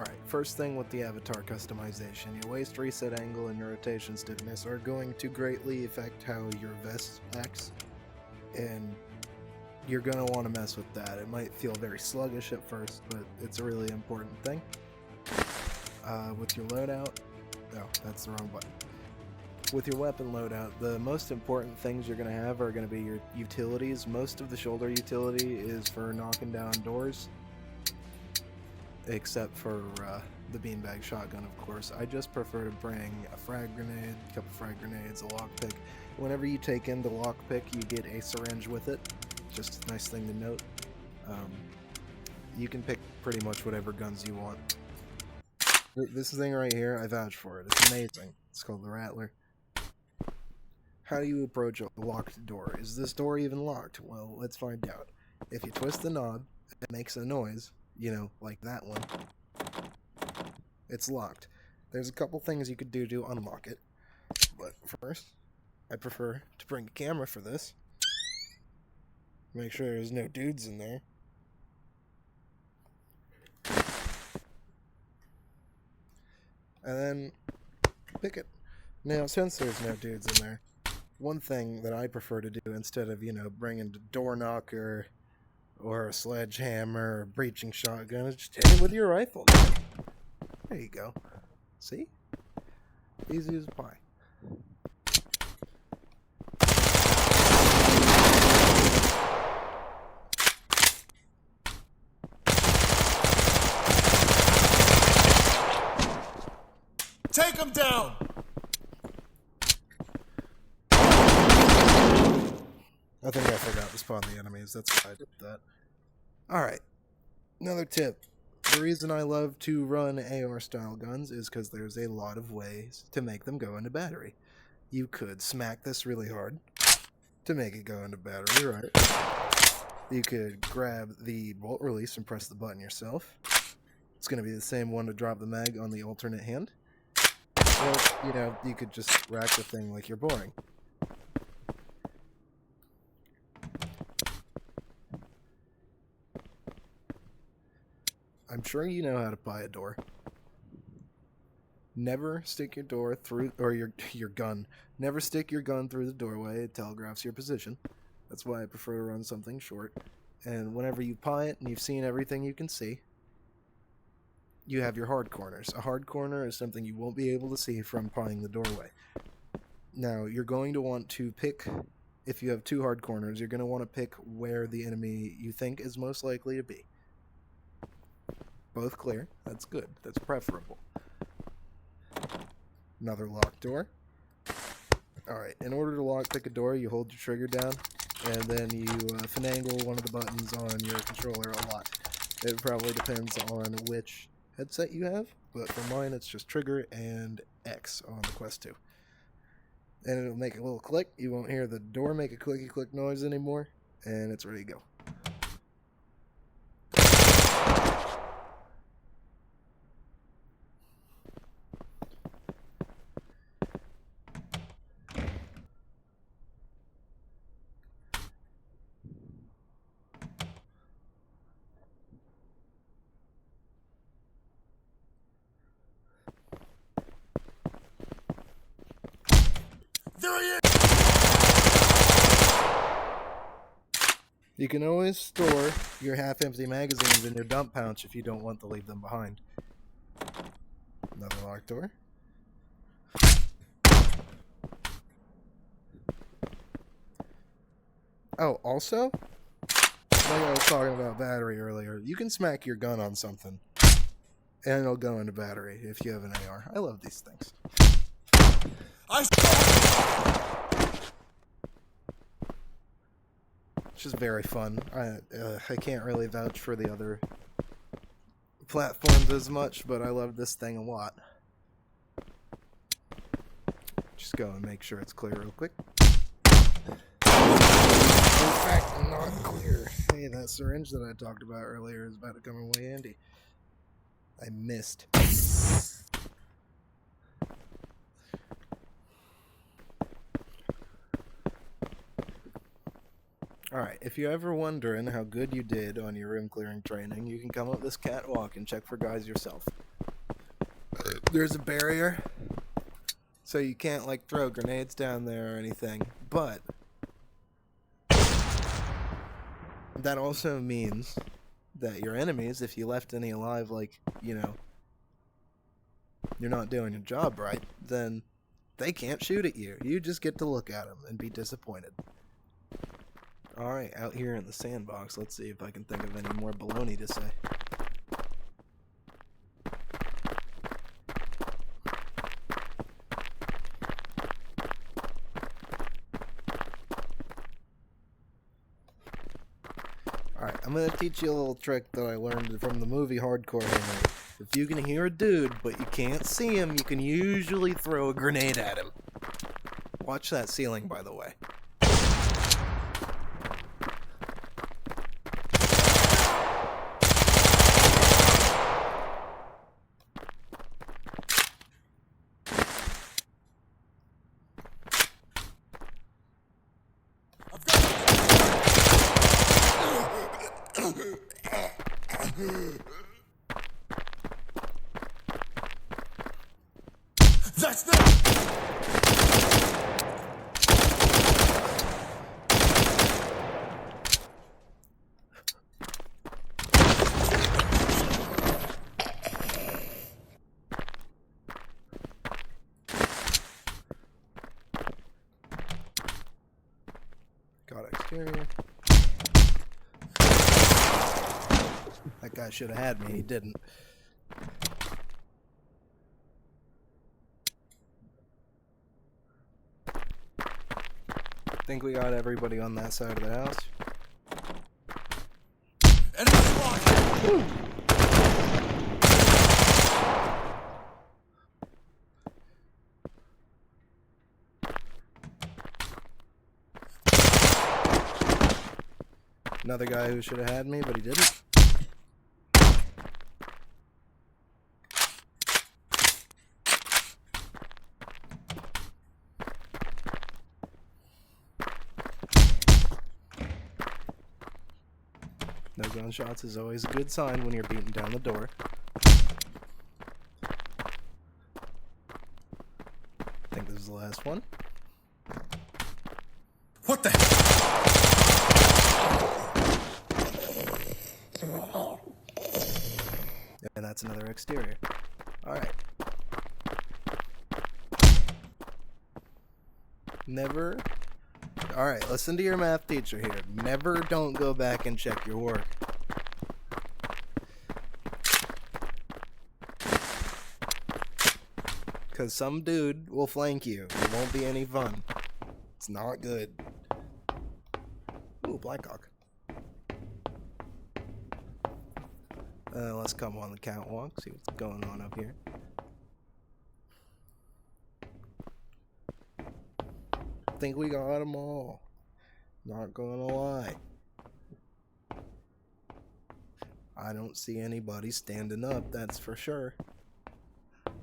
Alright, first thing with the avatar customization. Your waist reset angle and your rotation stiffness are going to greatly affect how your vest acts, and you're going to want to mess with that. It might feel very sluggish at first, but it's a really important thing. With your loadout, no, that's the wrong button. With your weapon loadout, the most important things you're going to have are going to be your utilities. Most of the shoulder utility is for knocking down doors, except for the beanbag shotgun, of course. I just prefer to bring a frag grenade, a couple frag grenades, a lockpick. Whenever you take in the lockpick, you get a syringe with it. Just a nice thing to note. You can pick pretty much whatever guns you want. This thing right here, I vouch for it. It's amazing. It's called the Rattler. How do you approach a locked door? Is this door even locked? Well, let's find out. If you twist the knob, it makes a noise, you know, like that one. It's locked. There's a couple things you could do to unlock it. But first, I prefer to bring a camera for this. Make sure there's no dudes in there. And then pick it. Now, since there's no dudes in there, one thing that I prefer to do instead of, you know, bringing a door knocker or a sledgehammer or a breaching shotgun is just hit it with your rifle. There you go. See? Easy as pie. Take him down! I think I forgot to spawn the enemies. That's why I did that. Alright. Another tip. The reason I love to run AR-style guns is because there's a lot of ways to make them go into battery. You could smack this really hard to make it go into battery, right? You could grab the bolt release and press the button yourself. It's going to be the same one to drop the mag on the alternate hand. Or, you know, you could just rack the thing like you're boring. I'm sure you know how to buy a door. Never stick your door through, or your gun. Never stick your gun through the doorway. It telegraphs your position. That's why I prefer to run something short. And whenever you pie it and you've seen everything you can see, you have your hard corners. A hard corner is something you won't be able to see from pieing the doorway. Now, you're going to want to pick, if you have two hard corners, you're going to want to pick where the enemy you think is most likely to be. Both clear. That's good. That's preferable. Another locked door. Alright, in order to lockpick a door, you hold your trigger down, and then you finagle one of the buttons on your controller a lot. It probably depends on which headset you have, but for mine it's just trigger and X on the Quest 2. And it'll make a little click. You won't hear the door make a clicky click noise anymore, and it's ready to go. There he is! You can always store your half-empty magazines in your dump pouch if you don't want to leave them behind. Another locked door. Oh, also, like I was talking about battery earlier, you can smack your gun on something, and it'll go into battery if you have an AR. I love these things. It's just very fun. I can't really vouch for the other platforms as much, but I love this thing a lot. Just go and make sure it's clear real quick. In fact, not clear. Hey, that syringe that I talked about earlier is about to come in way handy. I missed. Alright, if you're ever wondering how good you did on your room clearing training, you can come up this catwalk and check for guys yourself. There's a barrier, so you can't like throw grenades down there or anything, but that also means that your enemies, if you left any alive, like, you know, you're not doing your job right, then they can't shoot at you. You just get to look at them and be disappointed. Alright, out here in the sandbox, let's see if I can think of any more baloney to say. Alright, I'm gonna teach you a little trick that I learned from the movie Hardcore Henry. If you can hear a dude, but you can't see him, you can usually throw a grenade at him. Watch that ceiling, by the way. That's not. Got exterior. That guy should have had me, he didn't. Think we got everybody on that side of the house. Enemy spotted. Another guy who should have had me, but he didn't. No gunshots is always a good sign when you're beating down the door. I think this is the last one. What the hell? And that's another exterior. Alright. Never... Alright, listen to your math teacher here. Never don't go back and check your work. Because some dude will flank you. It won't be any fun. It's not good. Ooh, Blackhawk. Let's come on the catwalk, see what's going on up here. Think we got them all. Not gonna lie. I don't see anybody standing up, that's for sure.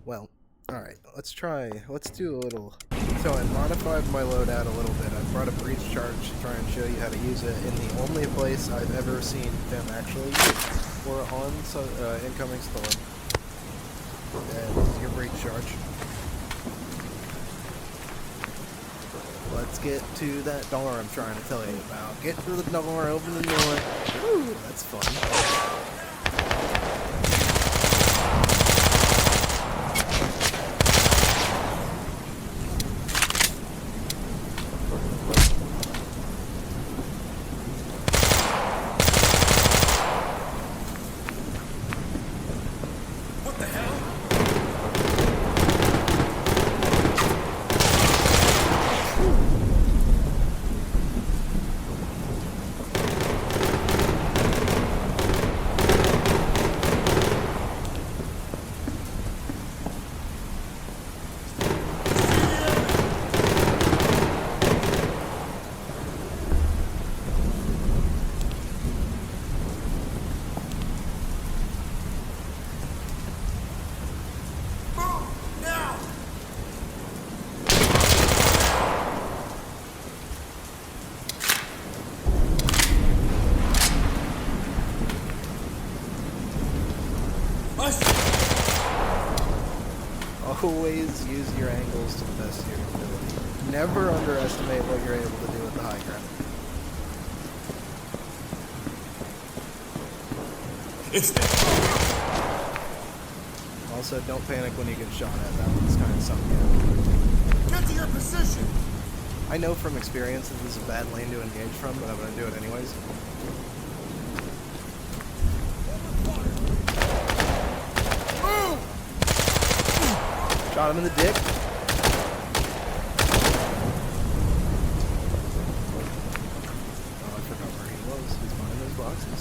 Well, alright, let's do a little. So I modified my loadout a little bit. I brought a breach charge to try and show you how to use it in the only place I've ever seen them actually use. We're on incoming storm. And this is your breach charge. Let's get to that door I'm trying to tell you about. Get to the door, open the door. Woo, that's fun. I see. Always use your angles to the best of your ability. Never underestimate what you're able to do with the high ground. It's there. Also, don't panic when you get shot at. That one's kind of something. Get to your position. I know from experience that this is a bad lane to engage from, but I'm going to do it anyways. Shot him in the dick. Oh, I forgot where he was. He's behind those boxes.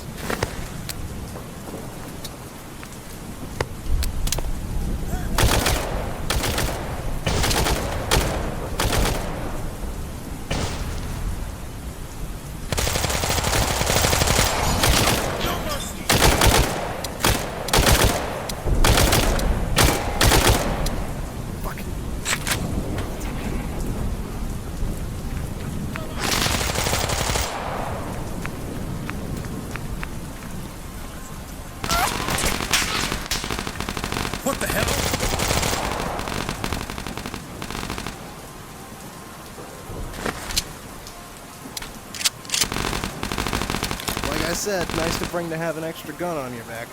What the hell? Like I said, nice to bring to have an extra gun on your back.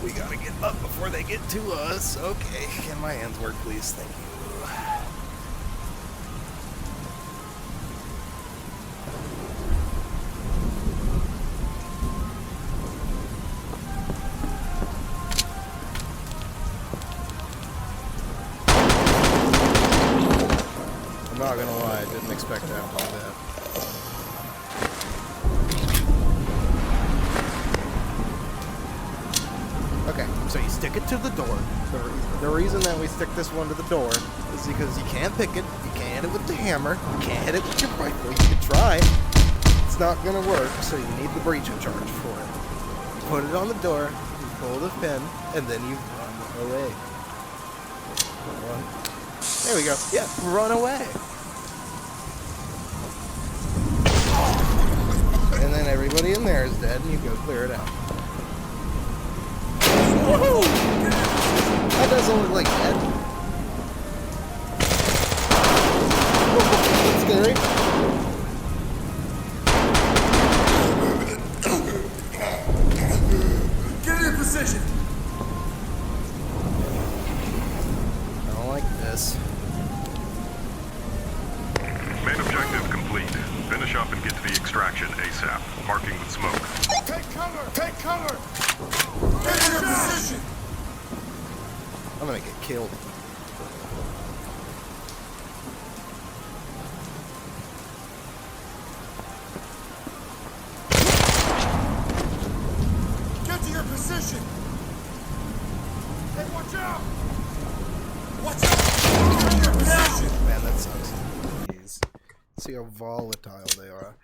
We gotta get up before they get to us. Okay, can my hands work, please? Thank you. I'm not gonna lie, I didn't expect to have to do that. Okay, so you stick it to the door. The reason that we stick this one to the door is because you can't pick it, you can't hit it with the hammer, you can't hit it with your rifle. You can try, it's not gonna work, so you need the breaching charge for it. You put it on the door, you pull the pin, and then you run away. Run. There we go. Yeah, run away. And then everybody in there is dead, and you go clear it out. Woohoo! That doesn't look like dead. That's scary. Get in your position. I don't like this. Main objective complete. Finish up and get to the extraction ASAP. Marking with smoke. Take cover. Take cover. Get in your position. I'm gonna get killed. Get to your position. Hey, watch out. Watch out. Get in your position. Man, that sucks. Jeez. See how volatile they are.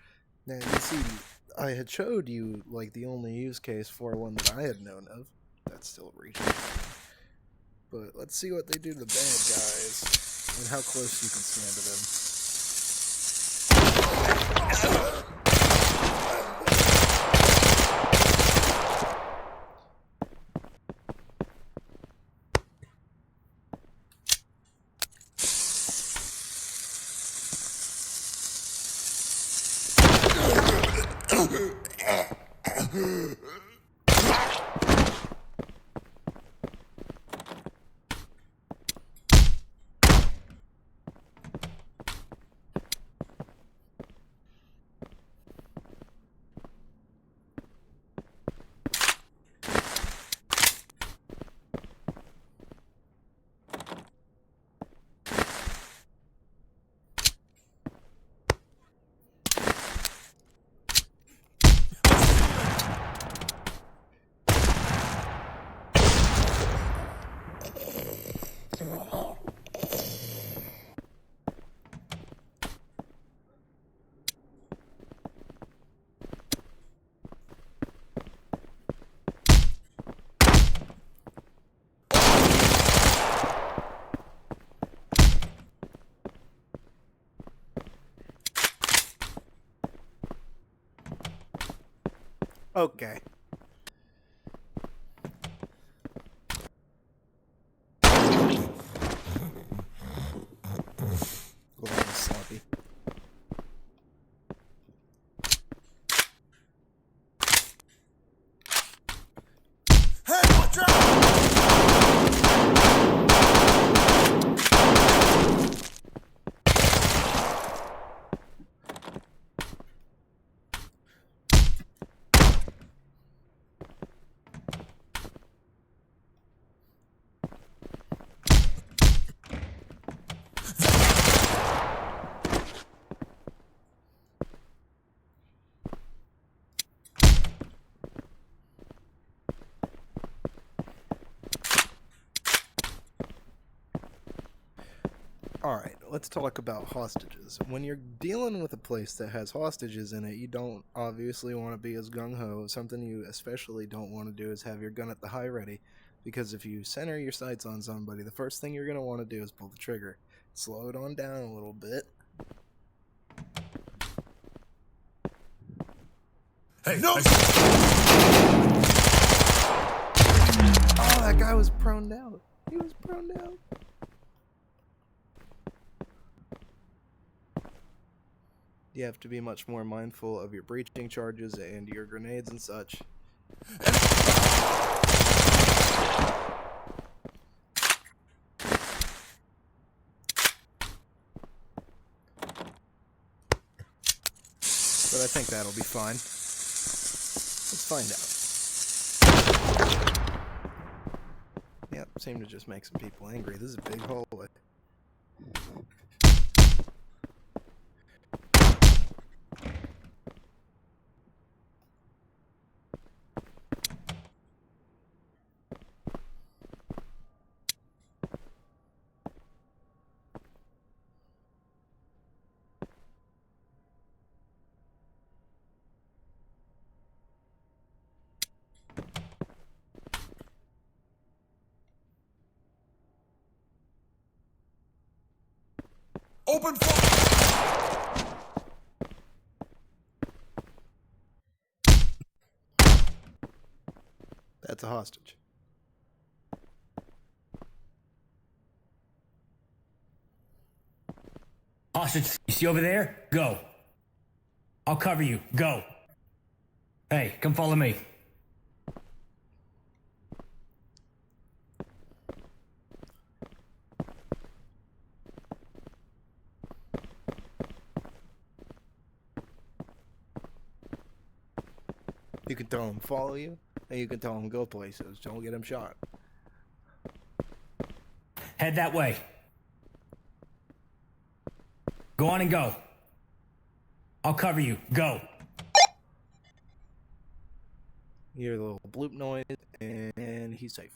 Now, you see, I had showed you, like, the only use case for one that I had known of. That's still reaching. But let's see what they do to the bad guys, and how close you can stand to them. Okay. Well, that was sloppy. Hey, watch out! Alright, let's talk about hostages. When you're dealing with a place that has hostages in it, you don't obviously want to be as gung-ho. Something you especially don't want to do is have your gun at the high ready, because if you center your sights on somebody, the first thing you're going to want to do is pull the trigger. Slow it on down a little bit. Hey, no! Oh, that guy was proned out. He was proned out. You have to be much more mindful of your breaching charges and your grenades and such. But I think that'll be fine. Let's find out. Yep, seemed to just make some people angry. This is a big hallway. Open fire! That's a hostage. Hostage, you see over there? Go. I'll cover you. Go. Hey, come follow me. You can tell him follow you, and you can tell him go places. Don't get him shot. Head that way. Go on and go. I'll cover you. Go. You hear the little bloop noise, and he's safe.